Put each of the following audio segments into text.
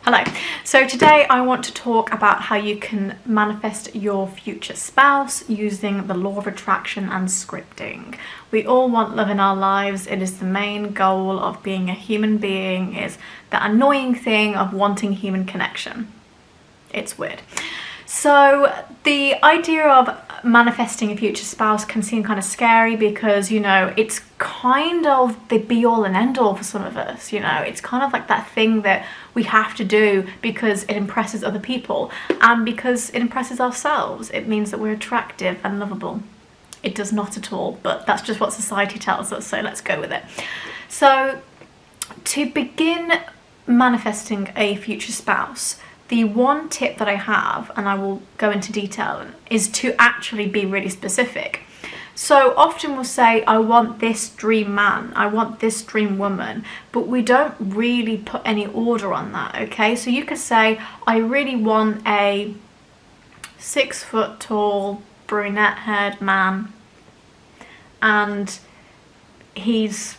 Hello, so today I want to talk about how you can manifest your future spouse using the law of attraction and scripting. We all want love in our lives. It is the main goal of being a human being, is the annoying thing of wanting human connection. It's weird. So the idea of manifesting a future spouse can seem kind of scary because, you know, it's kind of the be all and end all for some of us. You know, it's kind of like that thing that we have to do because it impresses other people and because it impresses ourselves. It means that we're attractive and lovable. It does not at all, but that's just what society tells us, so let's go with it. So to begin manifesting a future spouse, the one tip that I have, and I will go into detail, is to actually be really specific. So often we'll say, I want this dream man, I want this dream woman, but we don't really put any order on that, okay? So you could say, I really want a 6 foot tall, brunette haired man, and he's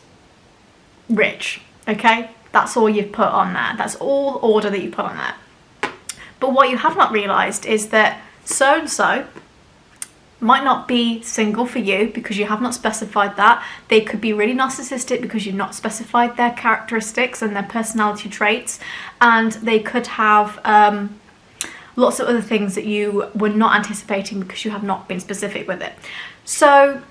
rich, okay? That's all you've put on there. That's all order that you put on there. But what you have not realised is that so-and-so might not be single for you because you have not specified that. They could be really narcissistic because you've not specified their characteristics and their personality traits. And they could have lots of other things that you were not anticipating because you have not been specific with it. So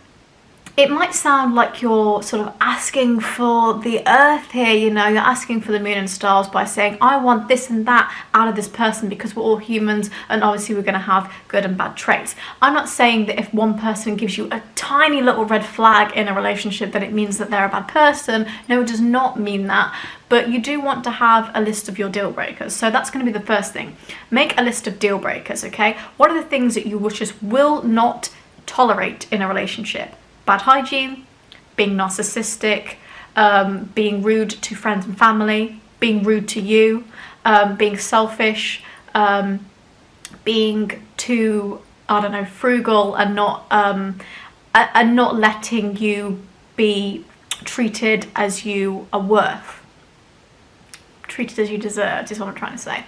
it might sound like you're sort of asking for the earth here, you know, you're asking for the moon and stars by saying, I want this and that out of this person because we're all humans and obviously we're going to have good and bad traits. I'm not saying that if one person gives you a tiny little red flag in a relationship that it means that they're a bad person. No, it does not mean that. But you do want to have a list of your deal breakers. So that's going to be the first thing. Make a list of deal breakers, okay? What are the things that you just will not tolerate in a relationship? Bad hygiene, being narcissistic, being rude to friends and family, being rude to you, being selfish, being too, I don't know, frugal and not letting you be treated as you are worth. Treated as you deserve is what I'm trying to say.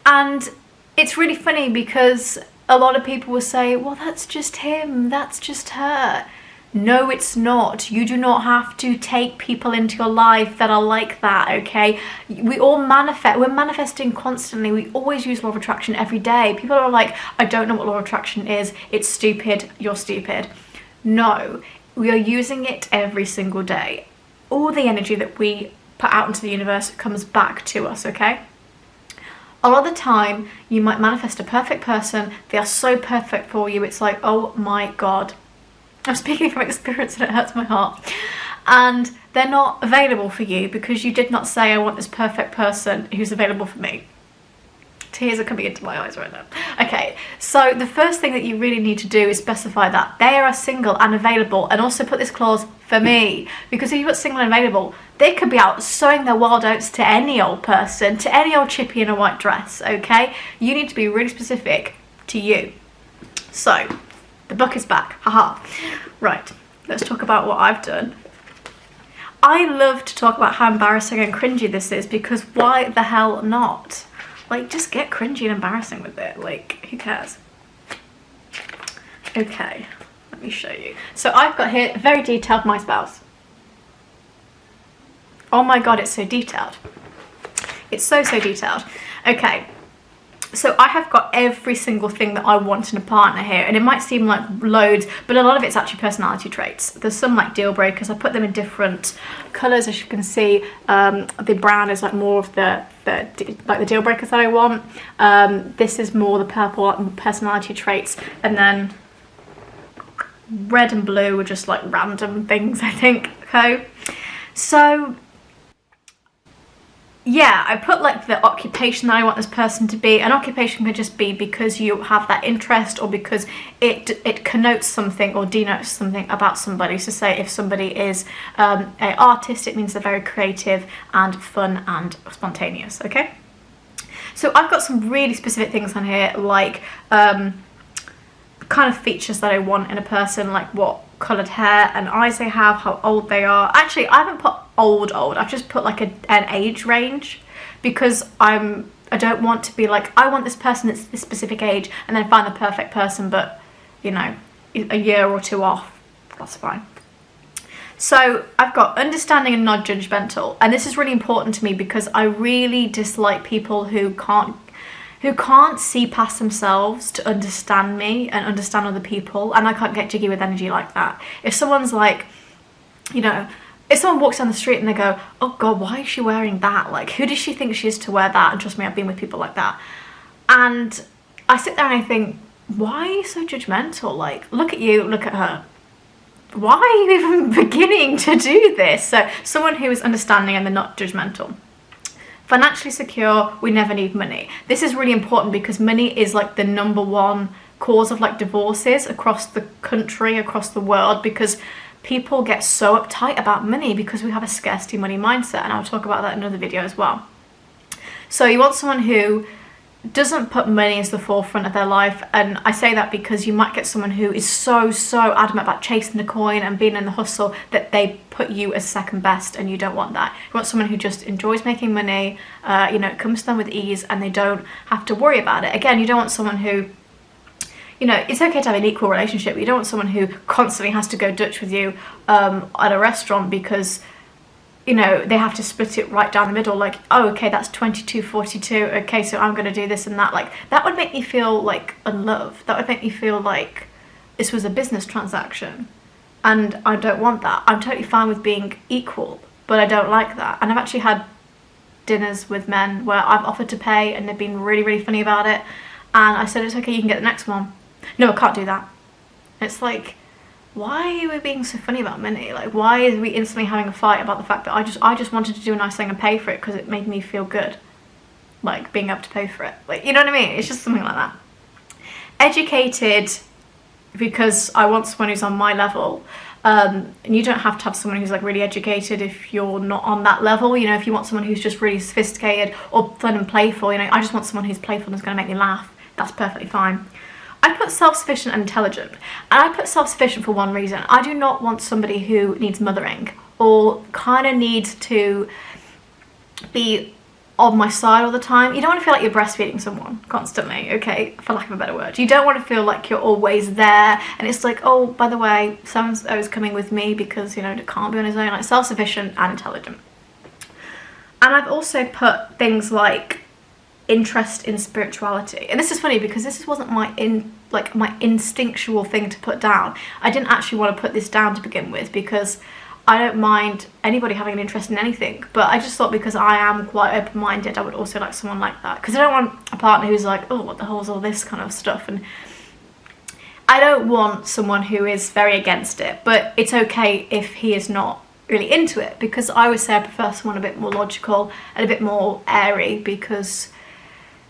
And it's really funny because a lot of people will say, well, that's just him, that's just her. No, it's not. You do not have to take people into your life that are like that, okay? We all manifest. We're manifesting constantly. We always use law of attraction every day. People are like, I don't know what law of attraction is. It's stupid. You're stupid. No, we are using it every single day. All the energy that we put out into the universe comes back to us, okay? A lot of the time, you might manifest a perfect person. They are so perfect for you. It's like, oh my God. I'm speaking from experience and it hurts my heart. And they're not available for you because you did not say, I want this perfect person who's available for me. Tears are coming into my eyes right now. Okay, so the first thing that you really need to do is specify that they are single and available, and also put this clause, for me, because if you put single and available, they could be out sowing their wild oats to any old person, to any old chippy in a white dress, okay? You need to be really specific to you. So, the book is back, haha. Right, let's talk about what I've done. I love to talk about how embarrassing and cringy this is because why the hell not? Like, just get cringy and embarrassing with it. Like, who cares? Okay, let me show you. So I've got here very detailed my spouse. Oh my God, it's so detailed. It's so detailed. Okay. So I have got every single thing that I want in a partner here, and it might seem like loads, but a lot of it's actually personality traits. There's some like deal breakers. I put them in different colours, as you can see. The brown is like more of the deal breakers that I want. This is more the purple personality traits, and then red and blue are just like random things, I think. Okay, so yeah, I put like the occupation that I want this person to be. An occupation could just be because you have that interest or because it connotes something or denotes something about somebody. So say if somebody is an artist, it means they're very creative and fun and spontaneous, okay? So I've got some really specific things on here, like kind of features that I want in a person, like what coloured hair and eyes they have, how old they are. Actually, I haven't put old, I've just put like an age range, because I don't want to be like, I want this person that's this specific age and then find the perfect person, but you know, a year or two off, that's fine. So I've got understanding and not judgmental, and this is really important to me because I really dislike people who can't see past themselves to understand me and understand other people, and I can't get jiggy with energy like that. If someone's like, you know, if someone walks down the street and they go, oh god, why is she wearing that? Like, who does she think she is to wear that? And trust me, I've been with people like that. And I sit there and I think, why are you so judgmental? Like, look at you, look at her. Why are you even beginning to do this? So someone who is understanding and they're not judgmental. Financially secure, we never need money. This is really important because money is like the #1 cause of like divorces across the country, across the world, because people get so uptight about money because we have a scarcity money mindset, and I'll talk about that in another video as well. So you want someone who doesn't put money as the forefront of their life, and I say that because you might get someone who is so adamant about chasing the coin and being in the hustle that they put you as second best, and you don't want that. You want someone who just enjoys making money, you know, it comes to them with ease and they don't have to worry about it. Again, you don't want someone who, you know, it's okay to have an equal relationship, but you don't want someone who constantly has to go Dutch with you at a restaurant because, you know, they have to split it right down the middle, like, oh, okay, that's 22.42, okay, so I'm going to do this and that. Like, that would make me feel like unloved. That would make me feel like this was a business transaction, and I don't want that. I'm totally fine with being equal, but I don't like that. And I've actually had dinners with men where I've offered to pay and they've been really funny about it, and I said, it's okay, you can get the next one. No, I can't do that. It's like, why are we being so funny about money? Like, why are we instantly having a fight about the fact that I just wanted to do a nice thing and pay for it because it made me feel good, like being able to pay for it, like, you know what I mean? It's just something like that. Educated, because I want someone who's on my level, and you don't have to have someone who's like really educated if you're not on that level. You know, if you want someone who's just really sophisticated or fun and playful, you know, I just want someone who's playful and is going to make me laugh. That's perfectly fine. I put self-sufficient and intelligent, and I put self-sufficient for one reason. I do not want somebody who needs mothering or kind of needs to be on my side all the time. You don't want to feel like you're breastfeeding someone constantly, okay, for lack of a better word. You don't want to feel like you're always there and it's like, oh, by the way, so-and-so is coming with me because, you know, it can't be on his own. Like, self-sufficient and intelligent. And I've also put things like interest in spirituality, and this is funny because this wasn't my instinctual thing to put down. I didn't actually want to put this down to begin with because I don't mind anybody having an interest in anything, but I just thought because I am quite open-minded, I would also like someone like that, because I don't want a partner who's like, oh, what the hell is all this kind of stuff, and I don't want someone who is very against it, but it's okay if he is not really into it, because I would say I prefer someone a bit more logical and a bit more airy because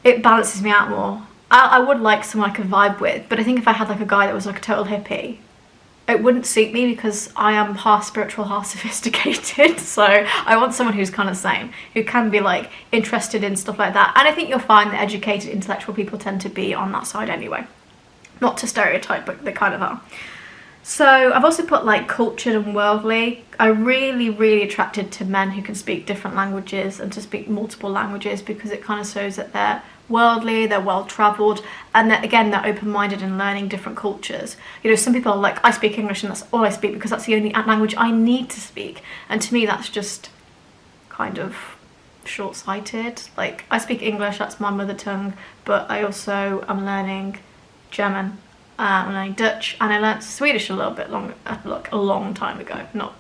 it balances me out more. I would like someone I could vibe with, but I think if I had like a guy that was like a total hippie, it wouldn't suit me because I am half spiritual, half sophisticated. So I want someone who's kind of the same, who can be like interested in stuff like that. And I think you'll find that educated, intellectual people tend to be on that side anyway. Not to stereotype, but they kind of are. So I've also put like cultured and worldly. I'm really attracted to men who can speak different languages and to speak multiple languages, because it kind of shows that they're worldly, they're well-travelled, and that again they're open-minded and learning different cultures. You know, some people are like, I speak English and that's all I speak because that's the only language I need to speak, and to me that's just kind of short-sighted. Like, I speak English, that's my mother tongue, but I also am learning German, I'm learning Dutch, and I learnt Swedish a little bit a long time ago. Not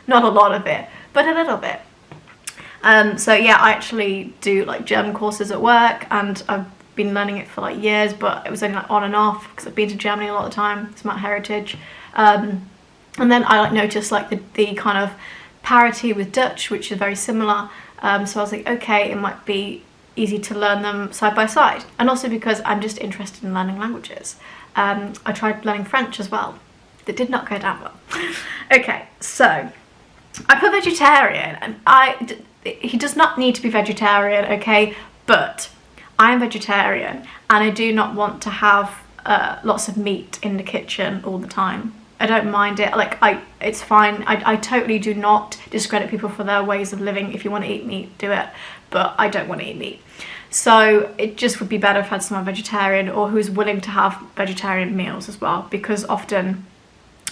a lot of it, but a little bit. So yeah, I actually do like German courses at work, and I've been learning it for like years, but it was only like on and off because I've been to Germany a lot of the time. It's my heritage. And then I like noticed like the kind of parity with Dutch, which is very similar. So I was like, okay, it might be easy to learn them side by side, and also because I'm just interested in learning languages. I tried learning French as well. That did not go down well. Okay, so I put vegetarian, and he does not need to be vegetarian, okay, but I'm vegetarian and I do not want to have lots of meat in the kitchen all the time. I don't mind it. Like, it's fine. I totally do not discredit people for their ways of living. If you want to eat meat, do it. But I don't want to eat meat. So it just would be better if I had someone vegetarian or who's willing to have vegetarian meals as well, because often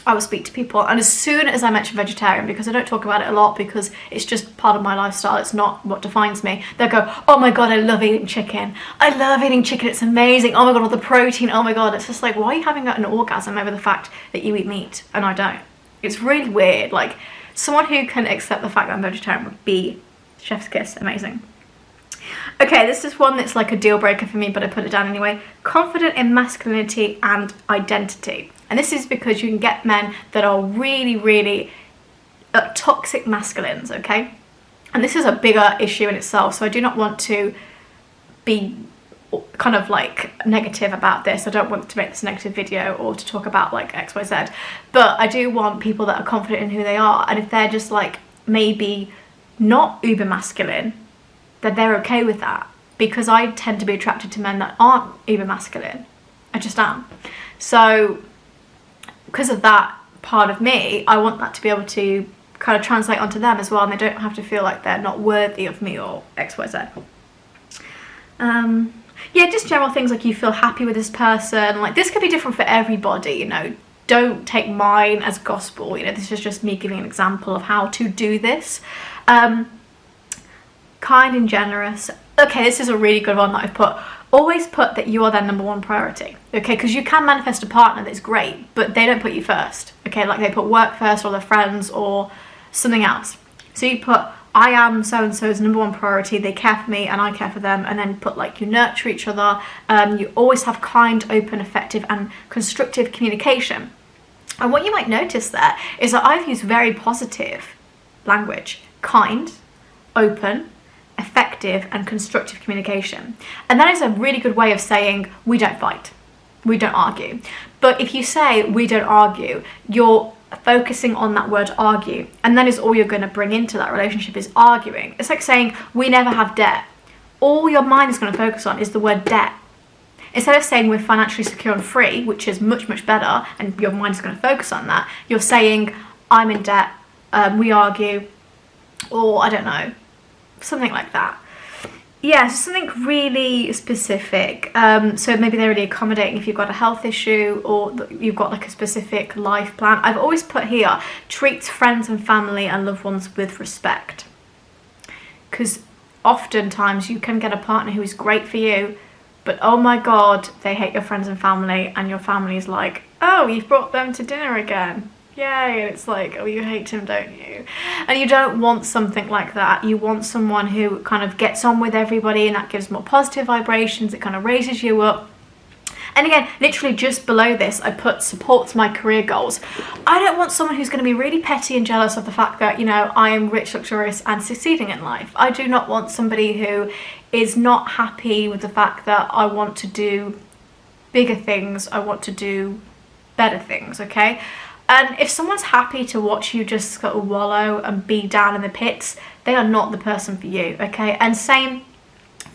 I will speak to people, and as soon as I mention vegetarian, because I don't talk about it a lot because it's just part of my lifestyle, it's not what defines me, they'll go, oh my god, I love eating chicken. I love eating chicken, it's amazing. Oh my god, all the protein, oh my god. It's just like, why are you having an orgasm over the fact that you eat meat and I don't? It's really weird. Like, someone who can accept the fact that I'm vegetarian would be chef's kiss, amazing. Okay, this is one that's like a deal breaker for me, but I put it down anyway. Confident in masculinity and identity. And this is because you can get men that are really, really toxic masculines, okay? And this is a bigger issue in itself, so I do not want to be kind of like negative about this. I don't want to make this a negative video or to talk about like X, Y, Z. But I do want people that are confident in who they are. And if they're just like maybe not uber masculine, then they're okay with that, because I tend to be attracted to men that aren't uber masculine. I just am. So because of that part of me, I want that to be able to kind of translate onto them as well, and they don't have to feel like they're not worthy of me or X, Y, Z. Yeah, just general things like you feel happy with this person. Like, this could be different for everybody, you know. Don't take mine as gospel, you know. This is just me giving an example of how to do this. Kind and generous. Okay, this is a really good one that I've put. Always put that you are their number one priority, okay? Because you can manifest a partner that's great, but they don't put you first, okay? Like, they put work first, or their friends, or something else. So you put, I am so-and-so's number one priority, they care for me and I care for them, and then put like you nurture each other, you always have kind, open, effective and constructive communication. And what you might notice there is that I've used very positive language: kind, open, effective and constructive communication. And that is a really good way of saying we don't fight, we don't argue. But if you say we don't argue, you're focusing on that word argue, and that is all you're going to bring into that relationship, is arguing. It's like saying we never have debt. All your mind is going to focus on is the word debt. Instead of saying we're financially secure and free, which is much, much better, and your mind is going to focus on that, you're saying I'm in debt, we argue, or I don't know, something like that. Yeah, so something really specific. So maybe they're really accommodating if you've got a health issue or you've got like a specific life plan. I've always put here, treats friends and family and loved ones with respect. Because oftentimes you can get a partner who is great for you, but oh my god, they hate your friends and family, and your family is like, oh, you've brought them to dinner again. Yay. And it's like, oh, you hate him, don't you? And you don't want something like that. You want someone who kind of gets on with everybody, and that gives more positive vibrations. It kind of raises you up. And again, literally just below this, I put supports my career goals. I don't want someone who's going to be really petty and jealous of the fact that, you know, I am rich, luxurious and succeeding in life. I do not want somebody who is not happy with the fact that I want to do bigger things. I want to do better things, okay? And if someone's happy to watch you just sort of wallow and be down in the pits, they are not the person for you, okay? And same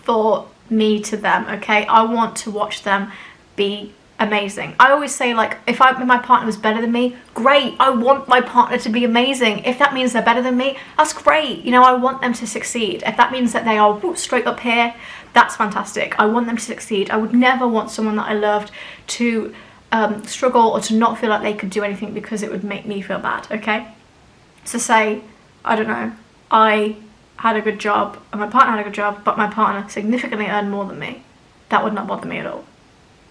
for me to them, okay? I want to watch them be amazing. I always say, like, if my partner was better than me, great. I want my partner to be amazing. If that means they're better than me, that's great. You know, I want them to succeed. If that means that they are straight up here, that's fantastic. I want them to succeed. I would never want someone that I loved to struggle or to not feel like they could do anything, because it would make me feel bad, okay? So say, I don't know, I had a good job and my partner had a good job, but my partner significantly earned more than me. That would not bother me at all.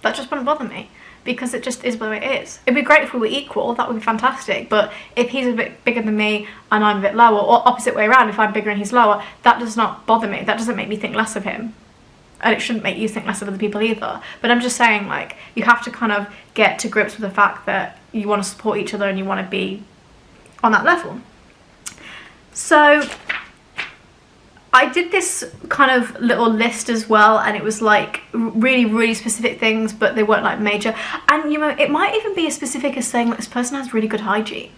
That just wouldn't bother me, because it just is the way it is. It'd be great if we were equal, that would be fantastic, but if he's a bit bigger than me and I'm a bit lower, or opposite way around, if I'm bigger and he's lower, that does not bother me. That doesn't make me think less of him. And it shouldn't make you think less of other people either. But I'm just saying, like, you have to kind of get to grips with the fact that you want to support each other and you want to be on that level. So I did this kind of little list as well, and it was like really, really specific things, but they weren't like major. And you know, it might even be as specific as saying that this person has really good hygiene.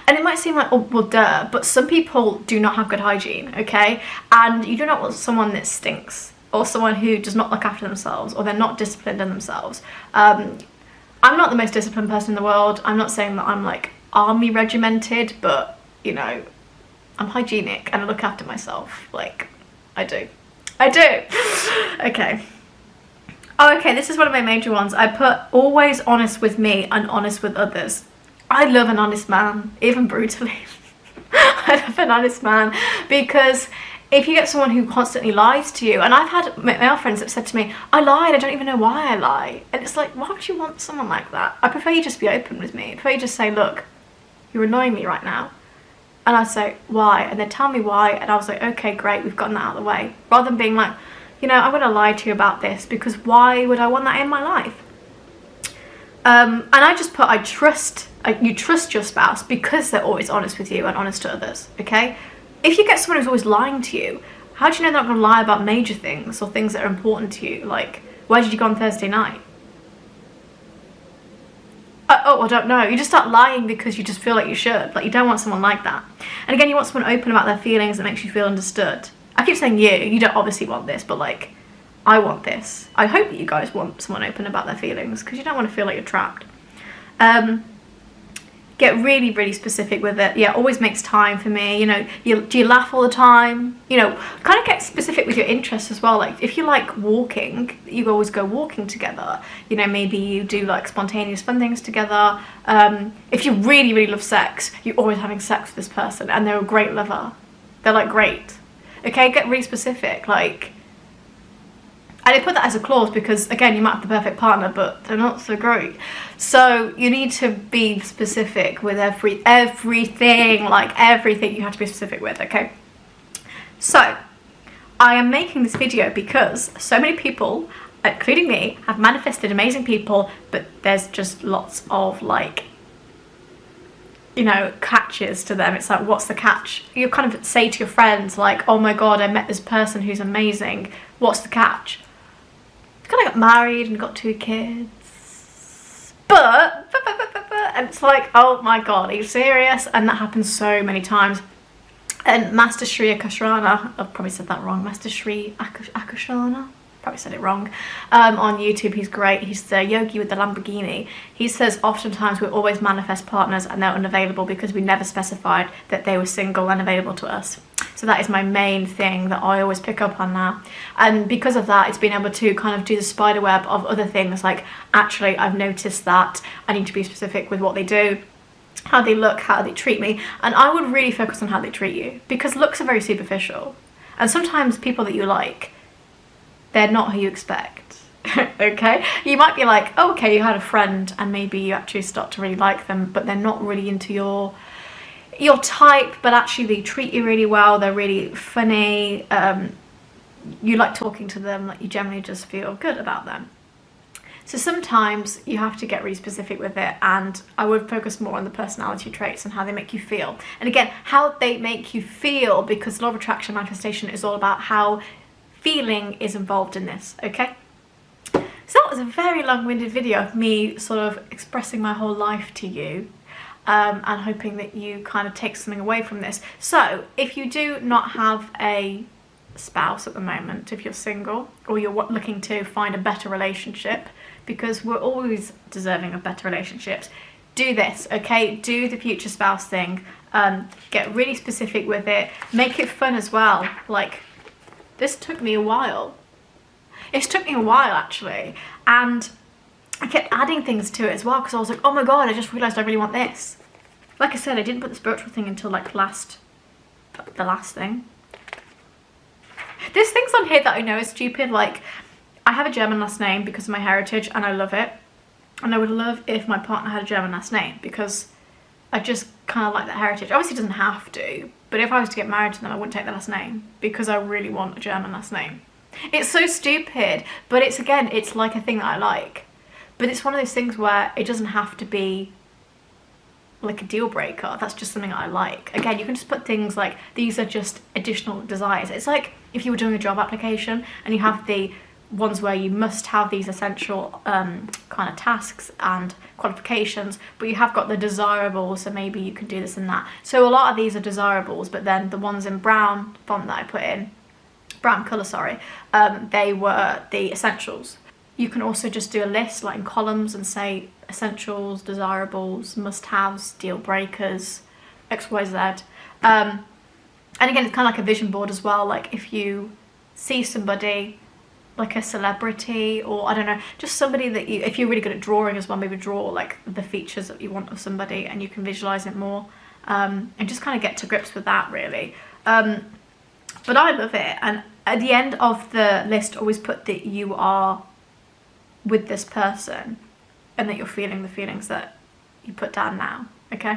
And it might seem like, oh, well, duh, but some people do not have good hygiene, okay? And you do not want someone that stinks. or someone who does not look after themselves, or they're not disciplined in themselves. I'm not the most disciplined person in the world. I'm not saying that I'm like army regimented, but you know, I'm hygienic and I look after myself. Like, I do. Okay. Oh, okay, this is one of my major ones. I put always honest with me and honest with others. I love an honest man, even brutally. I love an honest man, because if you get someone who constantly lies to you, and I've had male friends that said to me, I lied, I don't even know why I lie. And it's like, why would you want someone like that? I prefer you just be open with me. I prefer you just say, look, you're annoying me right now. And I'd say, why? And they'd tell me why, and I was like, okay, great, we've gotten that out of the way. Rather than being like, you know, I'm going to lie to you about this, because why would I want that in my life? And I just put, you trust your spouse because they're always honest with you and honest to others, okay? If you get someone who's always lying to you, how do you know they're not going to lie about major things or things that are important to you? Like, where did you go on Thursday night? Oh, I don't know. You just start lying because you just feel like you should. Like, you don't want someone like that. And again, you want someone open about their feelings that makes you feel understood. I keep saying you don't obviously want this, but like, I want this. I hope that you guys want someone open about their feelings, because you don't want to feel like you're trapped. Get really, really specific with it. Yeah, always makes time for me. You know, do you laugh all the time? You know, kind of get specific with your interests as well. Like, if you like walking, you always go walking together. You know, maybe you do like spontaneous fun things together. If you really, really love sex, you're always having sex with this person, and they're a great lover. They're like great. Okay, get really specific. Like, and I put that as a clause because, again, you might have the perfect partner, but they're not so great. So you need to be specific with everything, like everything you have to be specific with, okay? So I am making this video because so many people, including me, have manifested amazing people, but there's just lots of like, you know, catches to them. It's like, what's the catch? You kind of say to your friends like, oh my god, I met this person who's amazing. What's the catch? Kind of got married and got 2 kids, but and it's like, oh my god, are you serious? And that happens so many times. And Master Shri Akashrana, I've probably said that wrong, Master Shri Akashrana, probably said it wrong, on YouTube. He's great. He's the yogi with the Lamborghini. He says oftentimes we always manifest partners and they're unavailable because we never specified that they were single and available to us. So that is my main thing that I always pick up on now. And because of that, it's been able to kind of do the spider web of other things. Like, actually, I've noticed that I need to be specific with what they do, how they look, how they treat me. And I would really focus on how they treat you, because looks are very superficial. And sometimes people that you like, they're not who you expect. Okay? You might be like, oh, okay, you had a friend and maybe you actually start to really like them, but they're not really into your type, but actually they treat you really well. They're really funny. You like talking to them, like you generally just feel good about them. So sometimes you have to get really specific with it, and I would focus more on the personality traits and how they make you feel. And again, how they make you feel, because law of attraction manifestation is all about how feeling is involved in this, okay? So that was a very long-winded video of me sort of expressing my whole life to you, and hoping that you kind of take something away from this. So if you do not have a spouse at the moment, if you're single or you're looking to find a better relationship, because we're always deserving of better relationships, do this, okay? Do the future spouse thing. Get really specific with it. Make it fun as well. Like, this took me a while. It took me a while, actually. And I kept adding things to it as well, because I was like, oh my god, I just realised I really want this. Like I said, I didn't put the spiritual thing until like the last thing. There's things on here that I know is stupid, like I have a German last name because of my heritage and I love it. And I would love if my partner had a German last name, because I just kind of like that heritage. Obviously it doesn't have to, but if I was to get married to them, I wouldn't take their last name because I really want a German last name. It's so stupid, but it's, again, it's like a thing that I like. But it's one of those things where it doesn't have to be like a deal breaker. That's just something I like. Again, you can just put things like, these are just additional desires. It's like if you were doing a job application and you have the ones where you must have these essential kind of tasks and qualifications, but you have got the desirables, so maybe you can do this and that. So a lot of these are desirables, but then the ones in brown font that I put in brown colour, sorry, they were the essentials. You can also just do a list like in columns and say essentials, desirables, must-haves, deal breakers, XYZ. And again, it's kind of like a vision board as well. Like if you see somebody, like a celebrity, or I don't know, just somebody that you, if you're really good at drawing as well, maybe draw like the features that you want of somebody and you can visualize it more, and just kind of get to grips with that really. But I love it. And at the end of the list, always put that you are with this person and that you're feeling the feelings that you put down now. Okay,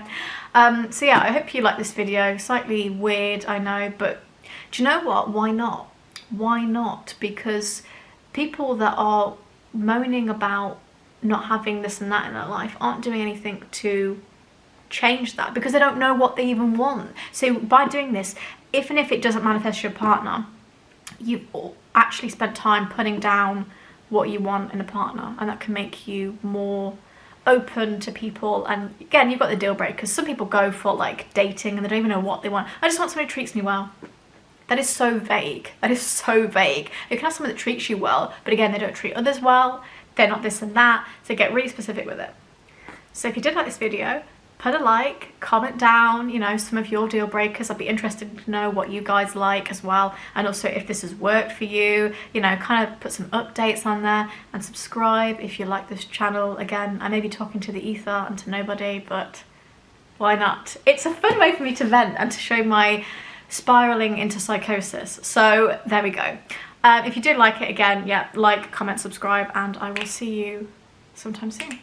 so yeah, I hope you like this video. Slightly weird, I know, but do you know what? Why not? Why not? Because people that are moaning about not having this and that in their life aren't doing anything to change that, because they don't know what they even want. So by doing this, even if it doesn't manifest your partner, you've actually spent time putting down what you want in a partner, and that can make you more open to people. And again, you've got the deal breakers. Some people go for like dating and they don't even know what they want. I just want somebody who treats me well. That is so vague. That is so vague. You can have someone that treats you well, but again, they don't treat others well. They're not this and that. So get really specific with it. So if you did like this video, put a like, comment down, you know, some of your deal breakers. I'd be interested to know what you guys like as well. And also if this has worked for you, you know, kind of put some updates on there, and subscribe if you like this channel. Again, I may be talking to the ether and to nobody, but why not? It's a fun way for me to vent and to show my spiraling into psychosis. So there we go. If you did like it, again, yeah, like, comment, subscribe, and I will see you sometime soon.